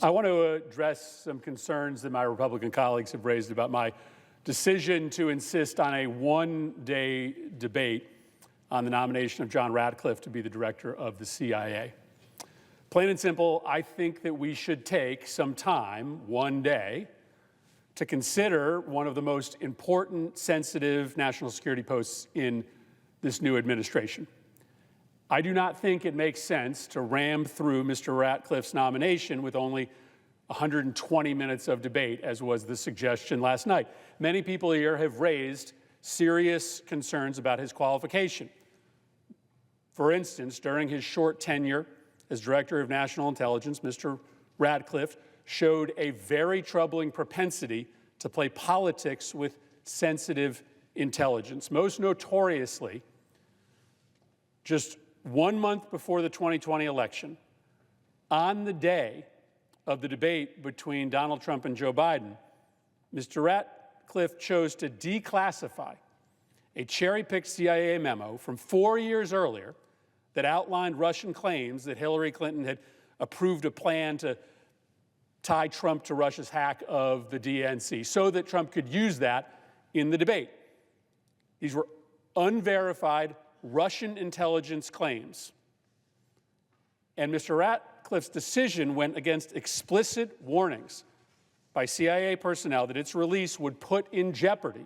I want to address some concerns that my Republican colleagues have raised about my decision to insist on a one-day debate on the nomination of John Ratcliffe to be the director of the CIA. Plain and simple, I think that we should take some time, one day, to consider one of the most important, sensitive national security posts in this new administration. I do not think it makes sense to ram through Mr. Ratcliffe's nomination with only 120 minutes of debate, as was the suggestion last night. Many people here have raised serious concerns about his qualification. For instance, during his short tenure as Director of National Intelligence, Mr. Ratcliffe showed a very troubling propensity to play politics with sensitive intelligence. Most notoriously, just 1 month before the 2020 election, on the day of the debate between Donald Trump and Joe Biden, Mr. Ratcliffe chose to declassify a cherry-picked CIA memo from 4 years earlier that outlined Russian claims that Hillary Clinton had approved a plan to tie Trump to Russia's hack of the DNC so that Trump could use that in the debate. These were unverified Russian intelligence claims. And Mr. Ratcliffe's decision went against explicit warnings by CIA personnel that its release would put in jeopardy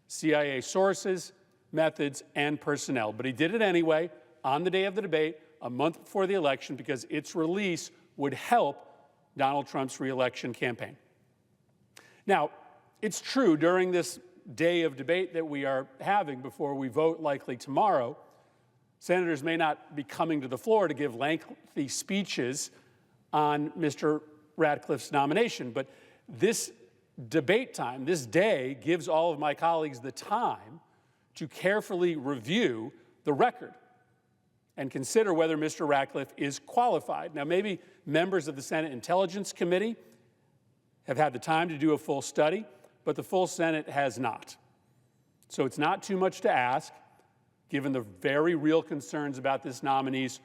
CIA sources, methods, and personnel. But he did it anyway on the day of the debate, a month before the election, because its release would help Donald Trump's re-election campaign. Now, it's true during this day of debate that we are having before we vote likely tomorrow, senators may not be coming to the floor to give lengthy speeches on Mr. Ratcliffe's nomination, but this debate time, this day, gives all of my colleagues the time to carefully review the record and consider whether Mr. Ratcliffe is qualified. Now, maybe members of the Senate Intelligence Committee have had the time to do a full study, but the full Senate has not. So it's not too much to ask, given the very real concerns about this nominee's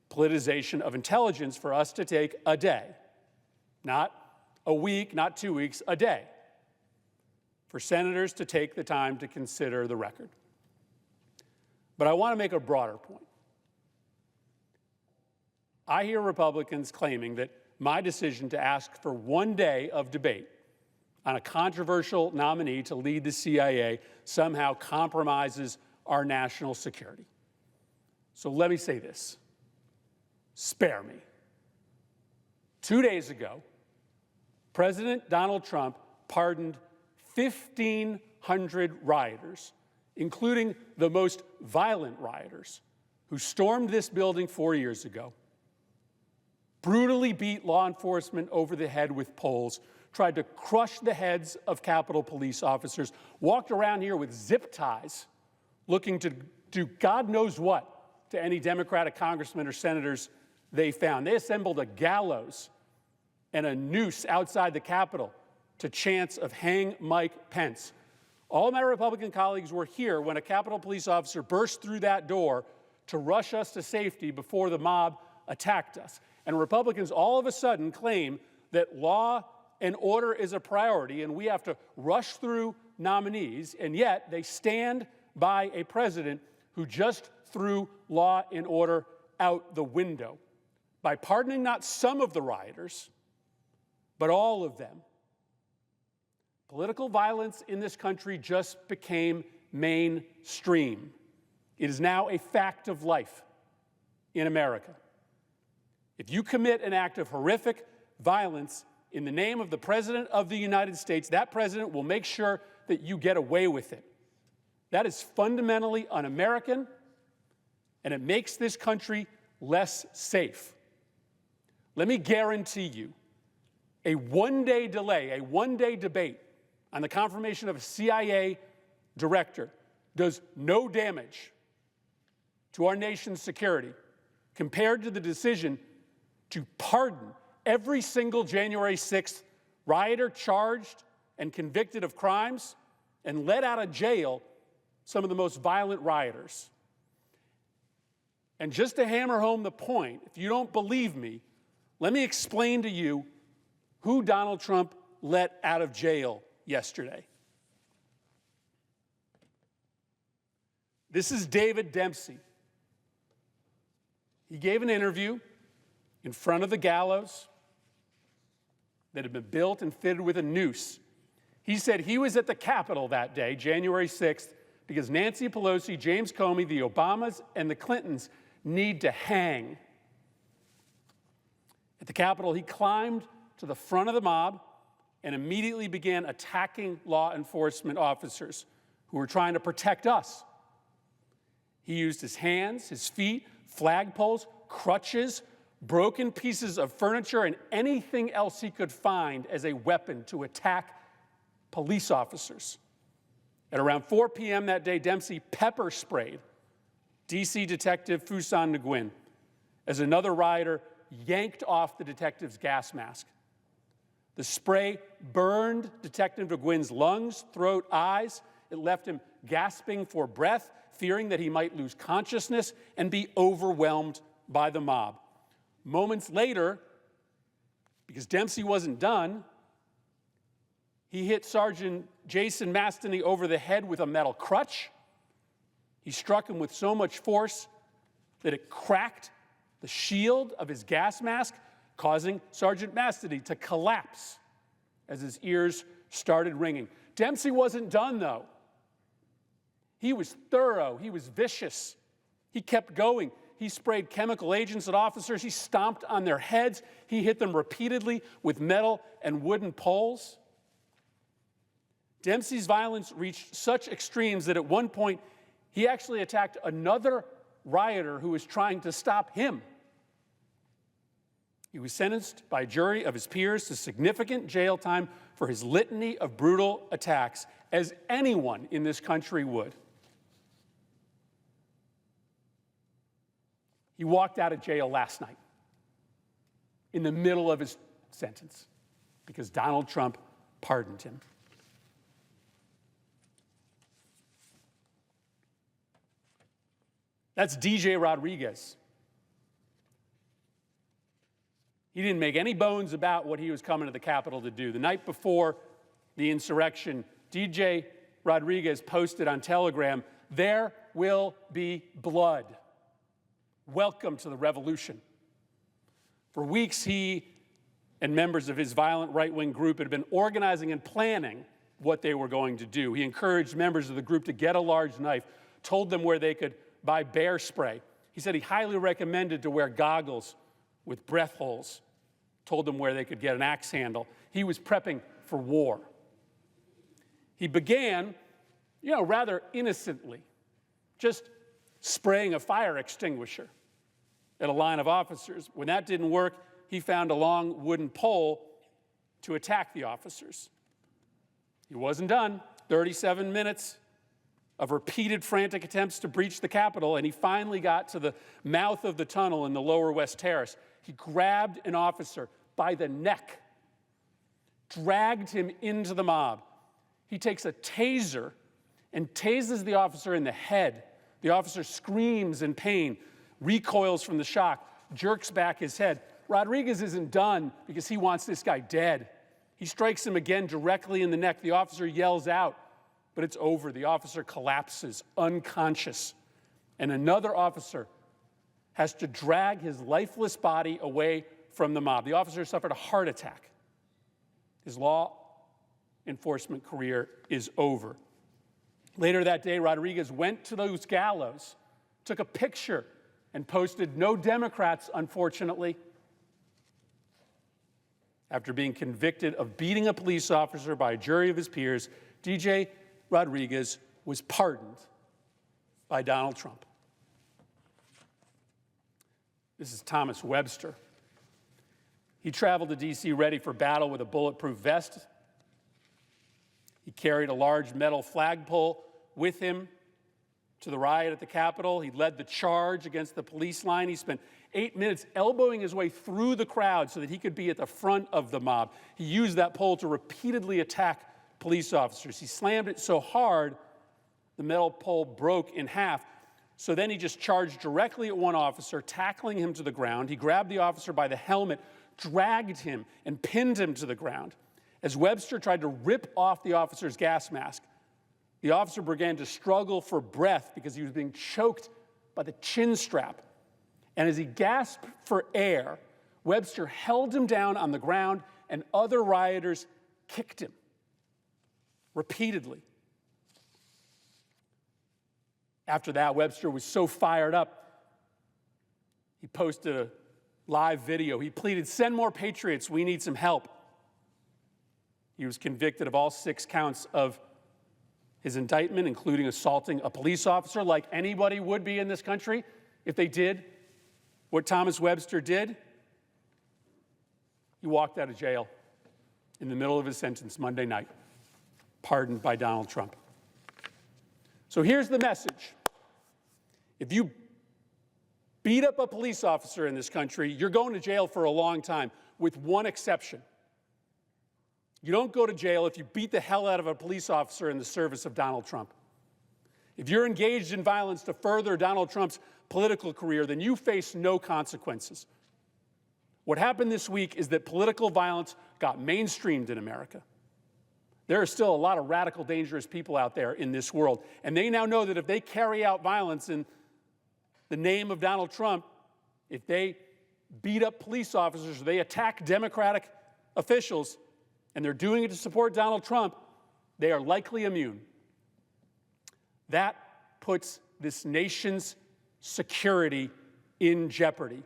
politicization of intelligence, for us to take a day, not a week, not 2 weeks, a day, for senators to take the time to consider the record. But I want to make a broader point. I hear Republicans claiming that my decision to ask for 1 day of debate on a controversial nominee to lead the CIA somehow compromises our national security. So let me say this. Spare me. 2 days ago, President Donald Trump pardoned 1,500 rioters, including the most violent rioters who stormed this building 4 years ago, brutally beat law enforcement over the head with poles, tried to crush the heads of Capitol Police officers, walked around here with zip ties, looking to do God knows what to any Democratic congressmen or senators they found. They assembled a gallows and a noose outside the Capitol to chants of "Hang Mike Pence." All my Republican colleagues were here when a Capitol Police officer burst through that door to rush us to safety before the mob attacked us. And Republicans all of a sudden claim that law and order is a priority and we have to rush through nominees, and yet they stand by a president who just threw law and order out the window by pardoning not some of the rioters, but all of them. Political violence in this country just became mainstream. It is now a fact of life in America. If you commit an act of horrific violence in the name of the President of the United States, that president will make sure that you get away with it. That is fundamentally un-American, and it makes this country less safe. Let me guarantee you, a one-day delay, a one-day debate on the confirmation of a CIA director does no damage to our nation's security compared to the decision to pardon every single January 6th rioter charged and convicted of crimes and let out of jail some of the most violent rioters. And just to hammer home the point, if you don't believe me, let me explain to you who Donald Trump let out of jail yesterday. This is David Dempsey. He gave an interview in front of the gallows that had been built and fitted with a noose. He said he was at the Capitol that day, January 6th, because Nancy Pelosi, James Comey, the Obamas, and the Clintons need to hang. At the Capitol, he climbed to the front of the mob and immediately began attacking law enforcement officers who were trying to protect us. He used his hands, his feet, flagpoles, crutches, broken pieces of furniture, and anything else he could find as a weapon to attack police officers. At around 4 p.m. that day, Dempsey pepper sprayed D.C. Detective Fuson Nguyen as another rioter yanked off the detective's gas mask. The spray burned Detective Nguyen's lungs, throat, eyes. It left him gasping for breath, fearing that he might lose consciousness and be overwhelmed by the mob. Moments later, because Dempsey wasn't done, he hit Sergeant Jason Mastany over the head with a metal crutch. He struck him with so much force that it cracked the shield of his gas mask, causing Sergeant Mastany to collapse as his ears started ringing. Dempsey wasn't done, though. He was thorough. He was vicious. He kept going. He sprayed chemical agents at officers. He stomped on their heads. He hit them repeatedly with metal and wooden poles. Dempsey's violence reached such extremes that at one point, he actually attacked another rioter who was trying to stop him. He was sentenced by a jury of his peers to significant jail time for his litany of brutal attacks, as anyone in this country would. He walked out of jail last night in the middle of his sentence because Donald Trump pardoned him. That's DJ Rodriguez. He didn't make any bones about what he was coming to the Capitol to do. The night before the insurrection, DJ Rodriguez posted on Telegram, "There will be blood. Welcome to the revolution." For weeks, he and members of his violent right-wing group had been organizing and planning what they were going to do. He encouraged members of the group to get a large knife, told them where they could buy bear spray. He said he highly recommended to wear goggles with breath holes, told them where they could get an axe handle. He was prepping for war. He began, rather innocently, just spraying a fire extinguisher at a line of officers. When that didn't work, he found a long wooden pole to attack the officers. He wasn't done. 37 minutes of repeated frantic attempts to breach the Capitol, and he finally got to the mouth of the tunnel in the lower West Terrace. He grabbed an officer by the neck, dragged him into the mob. He takes a taser and tases the officer in the head. The officer screams in pain, recoils from the shock, jerks back his head. Rodriguez isn't done because he wants this guy dead. He strikes him again directly in the neck. The officer yells out, but it's over. The officer collapses, unconscious, and another officer has to drag his lifeless body away from the mob. The officer suffered a heart attack. His law enforcement career is over. Later that day, Rodriguez went to those gallows, took a picture, and posted, "No Democrats, unfortunately." After being convicted of beating a police officer by a jury of his peers, DJ Rodriguez was pardoned by Donald Trump. This is Thomas Webster. He traveled to D.C. ready for battle with a bulletproof vest. He carried a large metal flagpole with him to the riot at the Capitol. He led the charge against the police line. He spent 8 minutes elbowing his way through the crowd so that he could be at the front of the mob. He used that pole to repeatedly attack police officers. He slammed it so hard, the metal pole broke in half. So then he just charged directly at one officer, tackling him to the ground. He grabbed the officer by the helmet, dragged him and pinned him to the ground. As Webster tried to rip off the officer's gas mask, the officer began to struggle for breath because he was being choked by the chin strap. And as he gasped for air, Webster held him down on the ground, and other rioters kicked him repeatedly. After that, Webster was so fired up, he posted a live video. He pleaded, "Send more patriots, we need some help." He was convicted of all 6 counts of his indictment, including assaulting a police officer, like anybody would be in this country if they did what Thomas Webster did. He walked out of jail in the middle of his sentence Monday night, pardoned by Donald Trump. So here's the message. If you beat up a police officer in this country, you're going to jail for a long time, with one exception. You don't go to jail if you beat the hell out of a police officer in the service of Donald Trump. If you're engaged in violence to further Donald Trump's political career, then you face no consequences. What happened this week is that political violence got mainstreamed in America. There are still a lot of radical, dangerous people out there in this world, and they now know that if they carry out violence in the name of Donald Trump, if they beat up police officers, or they attack Democratic officials, and they're doing it to support Donald Trump, they are likely immune. That puts this nation's security in jeopardy.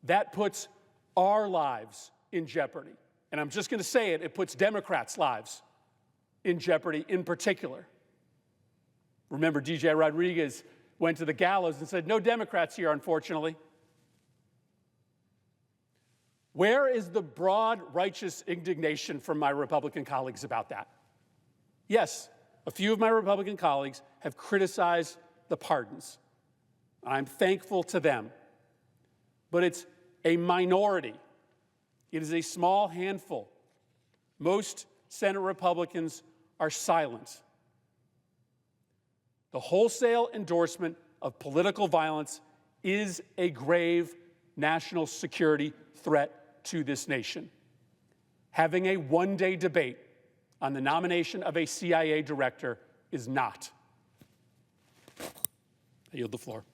That puts our lives in jeopardy. And I'm just going to say it, it puts Democrats' lives in jeopardy in particular. Remember, DJ Rodriguez went to the gallows and said, "No Democrats here, unfortunately." Where is the broad, righteous indignation from my Republican colleagues about that? Yes, a few of my Republican colleagues have criticized the pardons. I'm thankful to them. But it's a minority. It is a small handful. Most Senate Republicans are silent. The wholesale endorsement of political violence is a grave national security threat to this nation. Having a one-day debate on the nomination of a CIA director is not. I yield the floor.